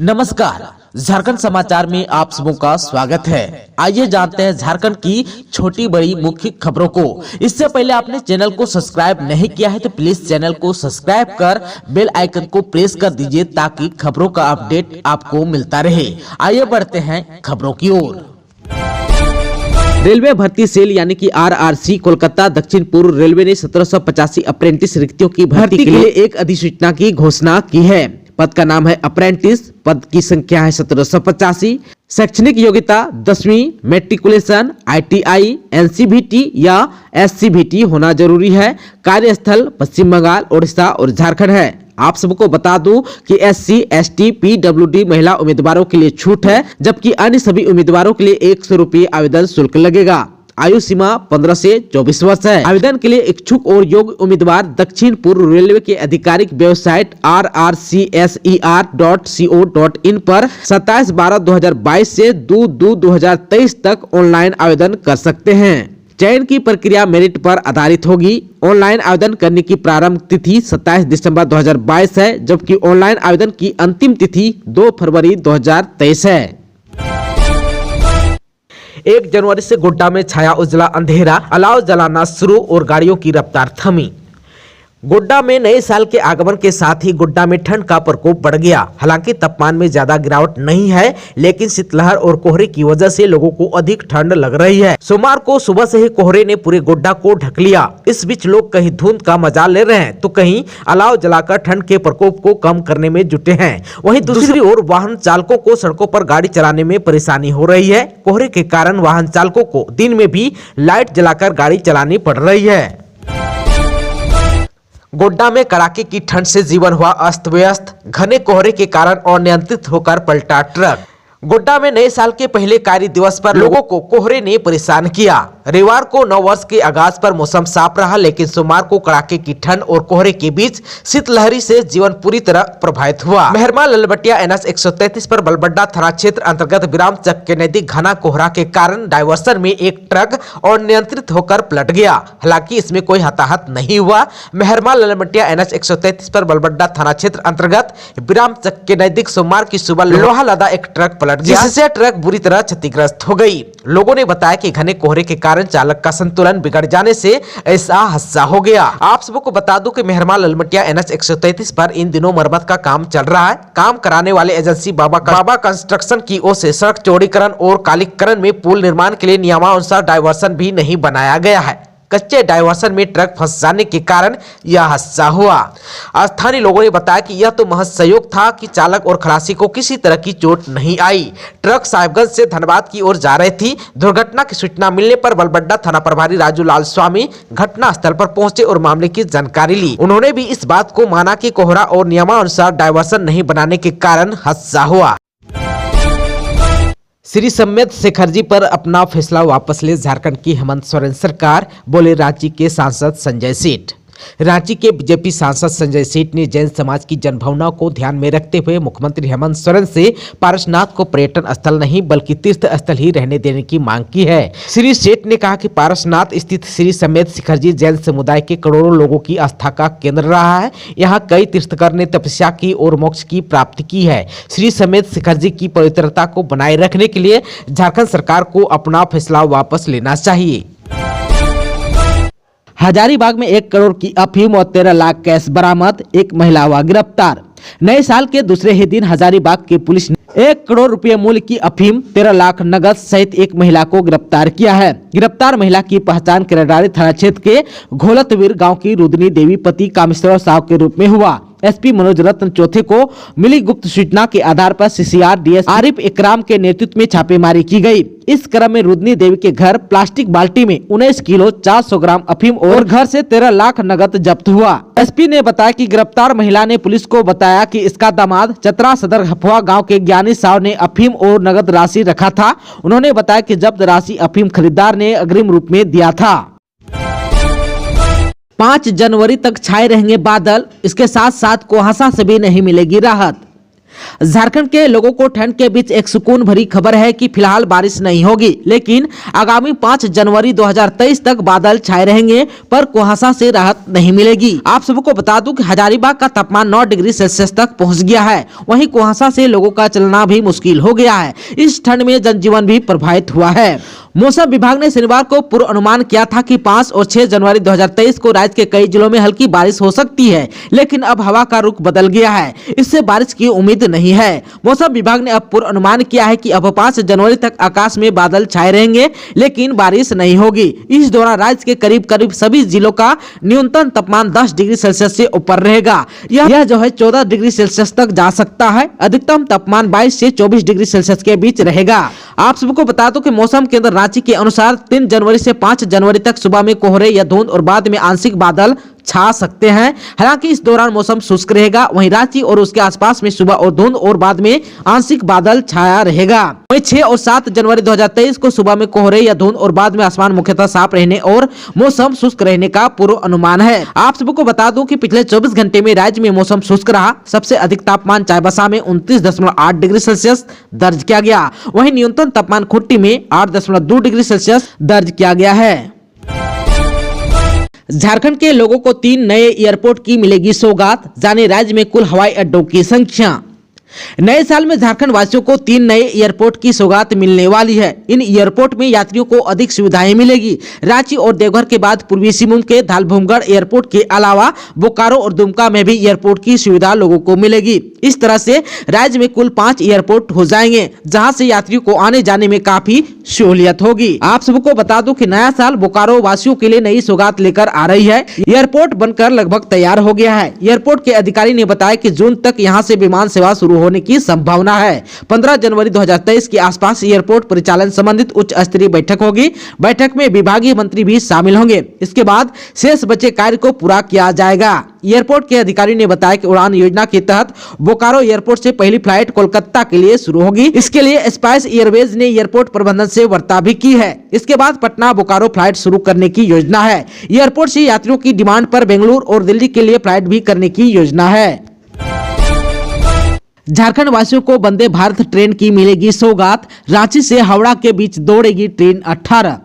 नमस्कार, झारखंड समाचार में आप सबों का स्वागत है। आइए जानते हैं झारखंड की छोटी बड़ी मुख्य खबरों को। इससे पहले आपने चैनल को सब्सक्राइब नहीं किया है तो प्लीज चैनल को सब्सक्राइब कर बेल आइकन को प्रेस कर दीजिए ताकि खबरों का अपडेट आपको मिलता रहे। आइए बढ़ते हैं खबरों की ओर। रेलवे भर्ती सेल यानी कि आरआरसी कोलकाता दक्षिण पूर्व रेलवे ने 1785 अप्रेंटिस रिक्तियों की भर्ती के लिए एक अधिसूचना की घोषणा की है। पद का नाम है अप्रेंटिस, पद की संख्या है 1785। शैक्षणिक योग्यता 10वीं, मैट्रिकुलेशन, ITI, NCVT या SCVT होना जरूरी है। कार्यस्थल पश्चिम बंगाल, उड़ीसा और झारखंड है। आप सबको बता दूं कि SC, ST, PWD महिला उम्मीदवारों के लिए छूट है, जबकि अन्य सभी उम्मीदवारों के लिए 100 रुपये आवेदन शुल्क लगेगा। आयु सीमा 15 से 24 वर्ष है। आवेदन के लिए इच्छुक और योग्य उम्मीदवार दक्षिण पूर्व रेलवे के आधिकारिक वेबसाइट rrcser.co.in पर 27/12/2022 से 2/2/2023 तक ऑनलाइन आवेदन कर सकते हैं। चयन की प्रक्रिया मेरिट पर आधारित होगी। ऑनलाइन आवेदन करने की प्रारंभ तिथि 27 दिसंबर 2022 है, जबकि ऑनलाइन आवेदन की अंतिम तिथि 2 फरवरी 2023 है। 1 जनवरी से गोड्डा में छाया उजला अंधेरा, अलाव जलाना शुरू और गाड़ियों की रफ्तार थमी। गोड्डा में नए साल के आगमन के साथ ही गोड्डा में ठंड का प्रकोप बढ़ गया। हालांकि तापमान में ज्यादा गिरावट नहीं है, लेकिन शीतलहर और कोहरे की वजह से लोगों को अधिक ठंड लग रही है। सोमवार को सुबह से ही कोहरे ने पूरे गोड्डा को ढक लिया। इस बीच लोग कहीं धुंध का मजा ले रहे हैं तो कहीं अलाव जलाकर ठंड के प्रकोप को कम करने में जुटे हैं। वहीं दूसरी ओर वाहन चालकों को सड़कों पर गाड़ी चलाने में परेशानी हो रही है। कोहरे के कारण वाहन चालकों को दिन में भी लाइट जलाकर गाड़ी चलानी पड़ रही है। गोड्डा में कड़ाके की ठंड से जीवन हुआ अस्त व्यस्त। घने कोहरे के कारण अनियंत्रित होकर पलटा ट्रक। गोड्डा में नए साल के पहले कार्य दिवस पर लोगों को कोहरे ने परेशान किया। रविवार को नव वर्ष के आगाज पर मौसम साफ रहा, लेकिन सोमवार को कड़ाके की ठंड और कोहरे के बीच शीतलहरी से जीवन पूरी तरह प्रभावित हुआ। मेहरमा ललबटिया NH 133 पर बलबड्डा थाना क्षेत्र अंतर्गत विराम चक के नजदीक घना कोहरा के कारण डायवर्सन में एक ट्रक अनियंत्रित होकर पलट गया। हालांकि इसमें कोई हताहत नहीं हुआ। मेहरमा ललबटिया NH 133 पर बलबड्डा थाना क्षेत्र अंतर्गत विराम चक के नजदीक सोमवार की सुबह लोहा लदा एक ट्रक पलट गया, जिससे ट्रक बुरी तरह क्षतिग्रस्त हो गई। लोगों ने बताया कि घने कोहरे के कारण चालक का संतुलन बिगड़ जाने से ऐसा हादसा हो गया। आप सबको बता दूं कि मेहरमा ललमटिया NH 133 पर इन दिनों मरम्मत का काम चल रहा है। काम कराने वाले एजेंसी बाबा कंस्ट्रक्शन की ओर से सड़क चौड़ीकरण और कालीकरण में पुल निर्माण के लिए नियमानुसार डायवर्सन भी नहीं बनाया गया है। कच्चे डायवर्सन में ट्रक फंस जाने के कारण यह हादसा हुआ। स्थानीय लोगों ने बताया कि यह तो महज सहयोग था कि चालक और खलासी को किसी तरह की चोट नहीं आई। ट्रक साहिबगंज से धनबाद की ओर जा रही थी। दुर्घटना की सूचना मिलने पर बलबड्डा थाना प्रभारी राजू लाल स्वामी घटना स्थल पर पहुंचे और मामले की जानकारी ली। उन्होंने भी इस बात को माना कि कोहरा और नियमानुसार डायवर्सन नहीं बनाने के कारण हादसा हुआ। श्री समेत शेखरजी पर अपना फैसला वापस ले झारखंड की हेमंत सोरेन सरकार, बोले रांची के सांसद संजय सेठ। रांची के बीजेपी सांसद संजय सेठ ने जैन समाज की जनभावना को ध्यान में रखते हुए मुख्यमंत्री हेमंत सोरेन से पारसनाथ को पर्यटन स्थल नहीं बल्कि तीर्थ स्थल ही रहने देने की मांग की है। श्री सेठ ने कहा कि पारसनाथ स्थित श्री समेत शेखरजी जैन समुदाय के करोड़ों लोगों की आस्था का केंद्र रहा है। यहाँ कई तीर्थकर ने तपस्या की और मोक्ष की प्राप्ति की है। श्री समेत शेखरजी की पवित्रता को बनाए रखने के लिए झारखंड सरकार को अपना फैसला वापस लेना चाहिए। हजारीबाग में 1 करोड़ की अफीम और 13 लाख कैश बरामद, एक महिला हुआ गिरफ्तार। नए साल के दूसरे ही दिन हजारीबाग की पुलिस ने 1 करोड़ रुपए मूल्य की अफीम, 13 लाख नगद सहित एक महिला को गिरफ्तार किया है। गिरफ्तार महिला की पहचान केरडारी थाना क्षेत्र के घोलतवीर गांव की रुदनी देवी पति कामेश्वर साव के रूप में हुआ। SP मनोज रत्न चौथे को मिली गुप्त सूचना के आधार पर CCR DS आरिफ इकराम के नेतृत्व में छापेमारी की गई। इस क्रम में रुदनी देवी के घर प्लास्टिक बाल्टी में 19 किलो 400 ग्राम अफीम और घर से 13 लाख नगद जब्त हुआ। SP ने बताया कि गिरफ्तार महिला ने पुलिस को बताया कि इसका दामाद चतरा सदर हफवा गांव के ज्ञानी साव ने अफीम और नगद राशि रखा था। उन्होंने बताया कि जब्त राशि अफीम खरीदार ने अग्रिम रूप में दिया था। 5 जनवरी तक छाए रहेंगे बादल, इसके साथ साथ कुहासा से भी नहीं मिलेगी राहत। झारखंड के लोगों को ठंड के बीच एक सुकून भरी खबर है कि फिलहाल बारिश नहीं होगी, लेकिन आगामी 5 जनवरी 2023 तक बादल छाए रहेंगे, पर कुहासा से राहत नहीं मिलेगी। आप सबको बता दूं कि हजारीबाग का तापमान 9 डिग्री सेल्सियस तक पहुंच गया है। वहीं कुहासा से लोगों का चलना भी मुश्किल हो गया है। इस ठंड में जनजीवन भी प्रभावित हुआ है। मौसम विभाग ने शनिवार को पूर्व अनुमान किया था कि 5 और 6 जनवरी 2023 को राज्य के कई जिलों में हल्की बारिश हो सकती है, लेकिन अब हवा का रुख बदल गया है। इससे बारिश की उम्मीद नहीं है। मौसम विभाग ने अब पूर्व अनुमान किया है कि अब 5 जनवरी तक आकाश में बादल छाए रहेंगे, लेकिन बारिश नहीं होगी। इस दौरान राज्य के करीब करीब सभी जिलों का न्यूनतम तापमान 10 डिग्री सेल्सियस से ऊपर रहेगा। यह जो है 14 डिग्री सेल्सियस तक जा सकता है। अधिकतम तापमान 22 से 24 डिग्री सेल्सियस के बीच रहेगा। आप सबको बता दो कि मौसम केंद्र रांची के अनुसार 3 जनवरी से 5 जनवरी तक सुबह में कोहरे या धुंध और बाद में आंशिक बादल छा सकते हैं। हालांकि इस दौरान मौसम शुष्क रहेगा। वहीं रांची और उसके आसपास में सुबह और धुंध और बाद में आंशिक बादल छाया रहेगा। वहीं 6 और 7 जनवरी 2023 को सुबह में कोहरे या धुंध और बाद में आसमान मुख्यतः साफ रहने और मौसम शुष्क रहने का पूर्व अनुमान है। आप सबको बता दूं कि पिछले 24 घंटे में राज्य में मौसम शुष्क रहा। सबसे अधिक तापमान चाईबासा में 29.8 डिग्री सेल्सियस दर्ज किया गया। वहीं न्यूनतम तापमान खुट्टी में 8.2 डिग्री सेल्सियस दर्ज किया गया है। झारखंड के लोगों को 3 नए एयरपोर्ट की मिलेगी सौगात, जाने राज्य में कुल हवाई अड्डों की संख्या। नए साल में झारखंड वासियों को 3 नए एयरपोर्ट की सौगात मिलने वाली है। इन एयरपोर्ट में यात्रियों को अधिक सुविधाएं मिलेगी। रांची और देवघर के बाद पूर्वी सिंहभूम के धालभूमगढ़ एयरपोर्ट के अलावा बोकारो और दुमका में भी एयरपोर्ट की सुविधा लोगों को मिलेगी। इस तरह से राज्य में कुल 5 एयरपोर्ट हो जाएंगे, जहां से यात्रियों को आने जाने में काफी सहूलियत होगी। आप सबको बता दूं कि नया साल बोकारो वासियों के लिए नई सौगात लेकर आ रही है। एयरपोर्ट बनकर लगभग तैयार हो गया है। एयरपोर्ट के अधिकारी ने बताया कि जून तक यहां से विमान सेवा शुरू होने की संभावना है। 15 जनवरी 2023 के आसपास एयरपोर्ट परिचालन संबंधित उच्च स्तरीय बैठक होगी। बैठक में विभागीय मंत्री भी शामिल होंगे। इसके बाद शेष बचे कार्य को पूरा किया जाएगा। एयरपोर्ट के अधिकारी ने बताया कि उड़ान योजना के तहत बोकारो एयरपोर्ट से पहली फ्लाइट कोलकाता के लिए शुरू होगी। इसके लिए स्पाइस एयरवेज ने एयरपोर्ट प्रबंधन से वार्ता भी की है। इसके बाद पटना बोकारो फ्लाइट शुरू करने की योजना है। एयरपोर्ट से यात्रियों की डिमांड पर बेंगलुरु और दिल्ली के लिए फ्लाइट भी करने की योजना है। झारखंड वासियों को वंदे भारत ट्रेन की मिलेगी सौगात, रांची से हावड़ा के बीच दौड़ेगी ट्रेन 18।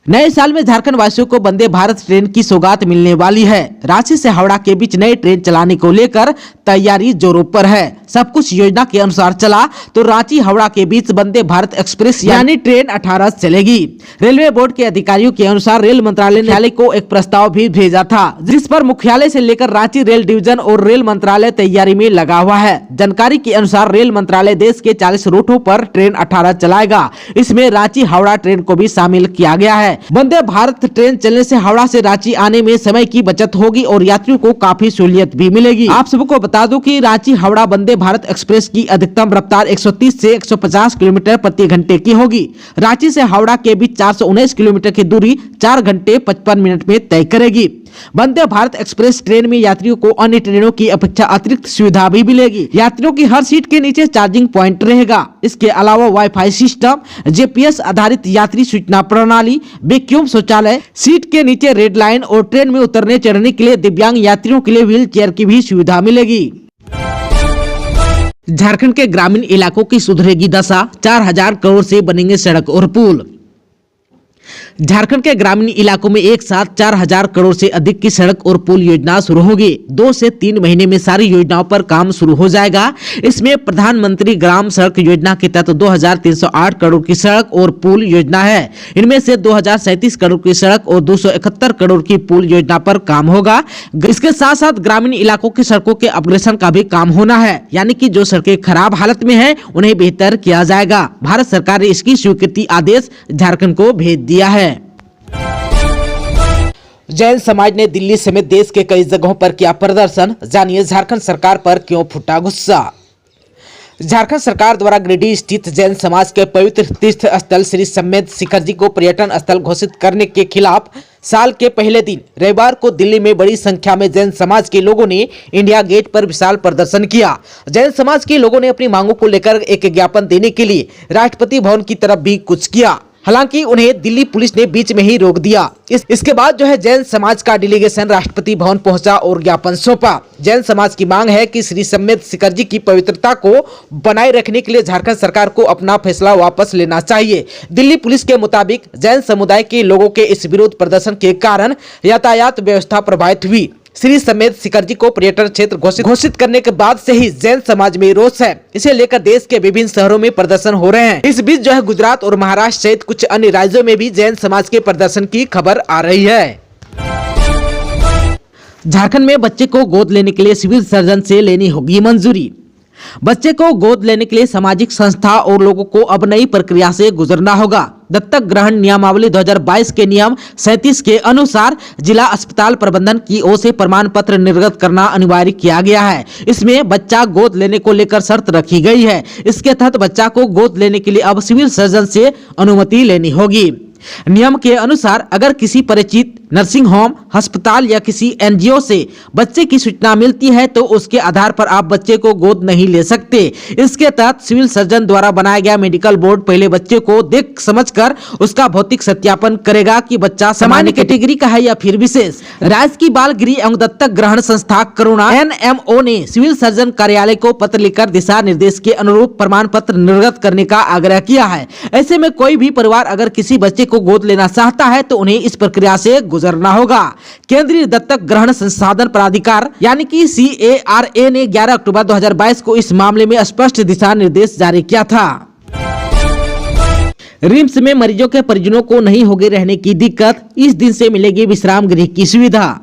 नए साल में झारखंड वासियों को वंदे भारत ट्रेन की सौगात मिलने वाली है। रांची से हावड़ा के बीच नई ट्रेन चलाने को लेकर तैयारी जोरों पर है। सब कुछ योजना के अनुसार चला तो रांची हावड़ा के बीच वंदे भारत एक्सप्रेस यानी ट्रेन 18 चलेगी। रेलवे बोर्ड के अधिकारियों के अनुसार रेल मंत्रालय ने मुख्यालय को एक प्रस्ताव भी भेजा था, जिस पर मुख्यालय से लेकर रांची रेल डिवीजन और रेल मंत्रालय तैयारी में लगा हुआ है। जानकारी के अनुसार रेल मंत्रालय देश के 40 रूटों पर ट्रेन 18 चलाएगा। इसमें रांची हावड़ा ट्रेन को भी शामिल किया गया है। वंदे भारत ट्रेन चलने से हावड़ा से रांची आने में समय की बचत होगी और यात्रियों को काफी सहूलियत भी मिलेगी। आप सबको बता दूं कि रांची हावड़ा वंदे भारत एक्सप्रेस की अधिकतम रफ्तार 130 से 150 किलोमीटर प्रति घंटे की होगी। रांची से हावड़ा के बीच 419 किलोमीटर की दूरी 4 घंटे 55 मिनट में तय करेगी। वंदे भारत एक्सप्रेस ट्रेन में यात्रियों को अन्य ट्रेनों की अपेक्षा अतिरिक्त सुविधा भी मिलेगी। यात्रियों की हर सीट के नीचे चार्जिंग पॉइंट रहेगा। इसके अलावा वाईफाई सिस्टम, जीपीएस आधारित यात्री सूचना प्रणाली, वैक्यूम शौचालय, सीट के नीचे रेड लाइन और ट्रेन में उतरने चढ़ने के लिए दिव्यांग यात्रियों के लिए व्हील चेयर की भी सुविधा मिलेगी। झारखंड के ग्रामीण इलाकों की सुधरेगी दशा, 4000 करोड़ से बनेंगे सड़क और पुल। झारखंड के ग्रामीण इलाकों में एक साथ 4000 करोड़ से अधिक की सड़क और पुल योजना शुरू होगी। 2 से 3 महीने में सारी योजनाओं पर काम शुरू हो जाएगा। इसमें प्रधानमंत्री ग्राम सड़क योजना के तहत 2308 करोड़ की सड़क और पुल योजना है। इनमें से 2037 करोड़ की सड़क और 271 करोड़ की पुल योजना पर काम होगा। इसके साथ साथ ग्रामीण इलाकों की सड़कों के अपग्रेडेशन का भी काम होना है, यानी कि जो सड़कें खराब हालत में है उन्हें बेहतर किया जाएगा। भारत सरकार ने इसकी स्वीकृति आदेश झारखंड को भेज दिया है। जैन समाज ने दिल्ली समेत देश के कई जगहों पर किया प्रदर्शन, जानिए झारखंड सरकार पर क्यों फूटा गुस्सा। झारखंड सरकार द्वारा गिरिडीह स्थित जैन समाज के पवित्र तीर्थ स्थल श्री समेत शिखर जी को पर्यटन स्थल घोषित करने के खिलाफ साल के पहले दिन रविवार को दिल्ली में बड़ी संख्या में जैन समाज के लोगों ने इंडिया गेट पर विशाल प्रदर्शन किया। जैन समाज के लोगों ने अपनी मांगों को लेकर एक ज्ञापन देने के लिए राष्ट्रपति भवन की तरफ भी कूच किया। हालांकि उन्हें दिल्ली पुलिस ने बीच में ही रोक दिया। इसके बाद जो है जैन समाज का डेलीगेशन राष्ट्रपति भवन पहुंचा और ज्ञापन सौंपा। जैन समाज की मांग है कि श्री सम्मेद शिखर जी की पवित्रता को बनाए रखने के लिए झारखंड सरकार को अपना फैसला वापस लेना चाहिए। दिल्ली पुलिस के मुताबिक जैन समुदाय के लोगों के इस विरोध प्रदर्शन के कारण यातायात व्यवस्था प्रभावित हुई। श्री सम्मेद शिखर जी को पर्यटन क्षेत्र घोषित करने के बाद से ही जैन समाज में रोष है। इसे लेकर देश के विभिन्न शहरों में प्रदर्शन हो रहे हैं। इस बीच जो है गुजरात और महाराष्ट्र सहित कुछ अन्य राज्यों में भी जैन समाज के प्रदर्शन की खबर आ रही है। झारखंड में बच्चे को गोद लेने के लिए सिविल सर्जन से लेनी होगी मंजूरी। बच्चे को गोद लेने के लिए सामाजिक संस्था और लोगों को अब नई प्रक्रिया से गुजरना होगा। दत्तक ग्रहण नियमावली 2022 के नियम 37 के अनुसार जिला अस्पताल प्रबंधन की ओर से प्रमाण पत्र निर्गत करना अनिवार्य किया गया है। इसमें बच्चा गोद लेने को लेकर शर्त रखी गई है। इसके तहत बच्चा को गोद लेने के लिए अब सिविल सर्जन से अनुमति लेनी होगी। नियम के अनुसार अगर किसी परिचित नर्सिंग होम, अस्पताल या किसी एनजीओ से बच्चे की सूचना मिलती है तो उसके आधार पर आप बच्चे को गोद नहीं ले सकते। इसके तहत सिविल सर्जन द्वारा बनाया गया मेडिकल बोर्ड पहले बच्चे को देख समझकर उसका भौतिक सत्यापन करेगा कि बच्चा सामान्य कैटेगरी का है या फिर विशेष। राज्य की बाल गृह एवं दत्तक ग्रहण संस्था करुणा NMO ने सिविल सर्जन कार्यालय को पत्र लिखकर दिशा निर्देश के अनुरूप प्रमाण पत्र निर्गत करने का आग्रह किया है। ऐसे में कोई भी परिवार अगर किसी बच्चे को गोद लेना चाहता है तो उन्हें इस प्रक्रिया से गुजरना होगा। केंद्रीय दत्तक ग्रहण संसाधन प्राधिकार यानी कि CARA ने 11 अक्टूबर 2022 को इस मामले में स्पष्ट दिशा निर्देश जारी किया था। रिम्स में मरीजों के परिजनों को नहीं होगी रहने की दिक्कत, इस दिन से मिलेगी विश्राम गृह की सुविधा।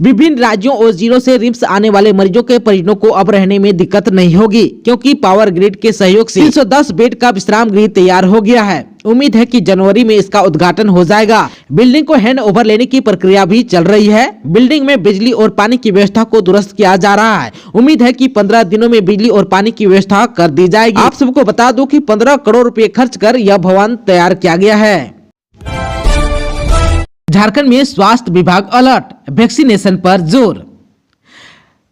विभिन्न राज्यों और जिलों से रिम्स आने वाले मरीजों के परिजनों को अब रहने में दिक्कत नहीं होगी, क्योंकि पावर ग्रिड के सहयोग से 310 बेड का विश्राम गृह तैयार हो गया है। उम्मीद है कि जनवरी में इसका उद्घाटन हो जाएगा। बिल्डिंग को हैंड ओवर लेने की प्रक्रिया भी चल रही है। बिल्डिंग में बिजली और पानी की व्यवस्था को दुरुस्त किया जा रहा है। उम्मीद है कि 15 दिनों में बिजली और पानी की व्यवस्था कर दी जाएगी। आप सबको बता दूं कि 15 करोड़ रुपए खर्च कर यह भवन तैयार किया गया है। झारखंड में स्वास्थ्य विभाग अलर्ट, वैक्सीनेशन पर जोर।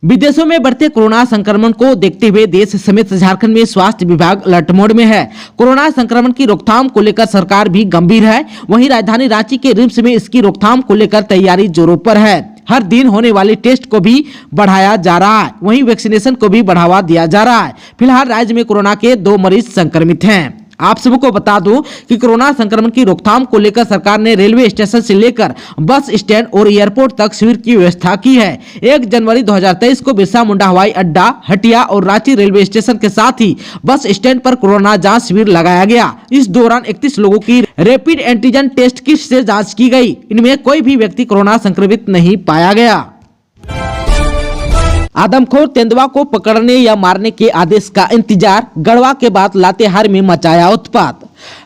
विदेशों में बढ़ते कोरोना संक्रमण को देखते हुए देश समेत झारखंड में स्वास्थ्य विभाग अलर्ट मोड में है। कोरोना संक्रमण की रोकथाम को लेकर सरकार भी गंभीर है। वहीं राजधानी रांची के रिम्स में इसकी रोकथाम को लेकर तैयारी जोरों पर है। हर दिन होने वाले टेस्ट को भी बढ़ाया जा रहा है। वहीं वैक्सीनेशन को भी बढ़ावा दिया जा रहा है। फिलहाल राज्य में कोरोना के 2 मरीज संक्रमित हैं। आप सबको बता दूं कि कोरोना संक्रमण की रोकथाम को लेकर सरकार ने रेलवे स्टेशन से लेकर बस स्टैंड और एयरपोर्ट तक शिविर की व्यवस्था की है। 1 जनवरी 2023 को बिरसा मुंडा हवाई अड्डा, हटिया और रांची रेलवे स्टेशन के साथ ही बस स्टैंड पर कोरोना जांच शिविर लगाया गया। इस दौरान 31 लोगों की रैपिड एंटीजन टेस्ट किट से जाँच की गयी। इनमें कोई भी व्यक्ति कोरोना संक्रमित नहीं पाया गया। आदमखोर तेंदुआ को पकड़ने या मारने के आदेश का इंतजार, गढ़वा के बाद लातेहार में मचाया उत्पात।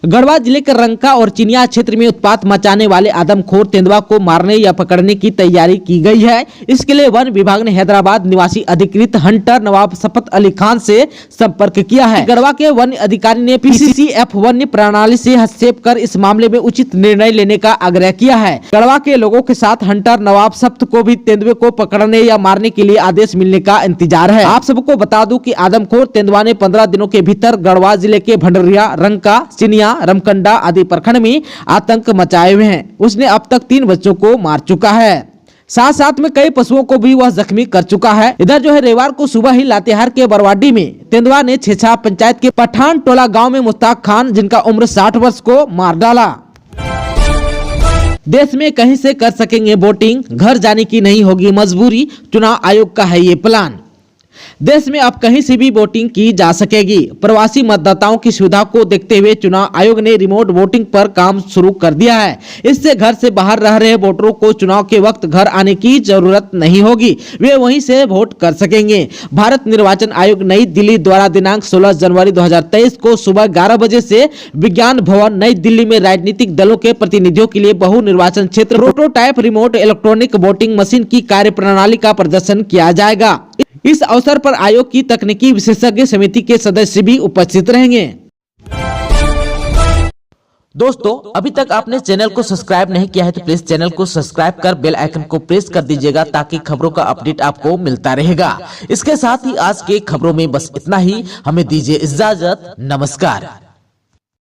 गढ़वा जिले के रंका और चिनिया क्षेत्र में उत्पात मचाने वाले आदमखोर तेंदुआ को मारने या पकड़ने की तैयारी की गई है। इसके लिए वन विभाग ने हैदराबाद निवासी अधिकृत हंटर नवाब सफत अली खान से संपर्क किया है। गढ़वा के वन अधिकारी ने PCCF वन्य प्रणाली से हस्तक्षेप कर इस मामले में उचित निर्णय लेने का आग्रह किया है। गढ़वा के लोगों के साथ हंटर नवाब सफत को भी तेंदुए को पकड़ने या मारने के लिए आदेश मिलने का इंतजार है। आप सबको बता दूं कि आदमखोर तेंदुआ ने 15 दिनों के भीतर गढ़वा जिले के भंडरिया, रंका, चिनिया, रमकंडा आदि प्रखंड में आतंक मचाए हुए हैं। उसने अब तक 3 बच्चों को मार चुका है। साथ साथ में कई पशुओं को भी वह जख्मी कर चुका है। इधर जो है रविवार को सुबह ही लातेहार के बरवाडी में तेंदुआ ने छेछा पंचायत के पठान टोला गांव में मुश्ताक खान, जिनका उम्र 60 वर्ष को मार डाला। देश में कहीं से कर सकेंगे वोटिंग, घर जाने की नहीं होगी मजबूरी, चुनाव आयोग का है ये प्लान। देश में अब कहीं से भी वोटिंग की जा सकेगी। प्रवासी मतदाताओं की सुविधा को देखते हुए चुनाव आयोग ने रिमोट वोटिंग पर काम शुरू कर दिया है। इससे घर से बाहर रह रहे वोटरों को चुनाव के वक्त घर आने की जरूरत नहीं होगी, वे वहीं से वोट कर सकेंगे। भारत निर्वाचन आयोग नई दिल्ली द्वारा दिनांक 16 जनवरी 2023 को सुबह 11 बजे से विज्ञान भवन नई दिल्ली में राजनीतिक दलों के प्रतिनिधियों के लिए बहु निर्वाचन क्षेत्र prototype remote electronic voting machine की कार्य प्रणाली का प्रदर्शन किया जाएगा। इस अवसर पर आयोग की तकनीकी विशेषज्ञ समिति के सदस्य भी उपस्थित रहेंगे। दोस्तों, अभी तक आपने चैनल को सब्सक्राइब नहीं किया है तो प्लीज चैनल को सब्सक्राइब कर बेल आइकन को प्रेस कर दीजिएगा, ताकि खबरों का अपडेट आपको मिलता रहेगा। इसके साथ ही आज के खबरों में बस इतना ही। हमें दीजिए इजाजत। नमस्कार।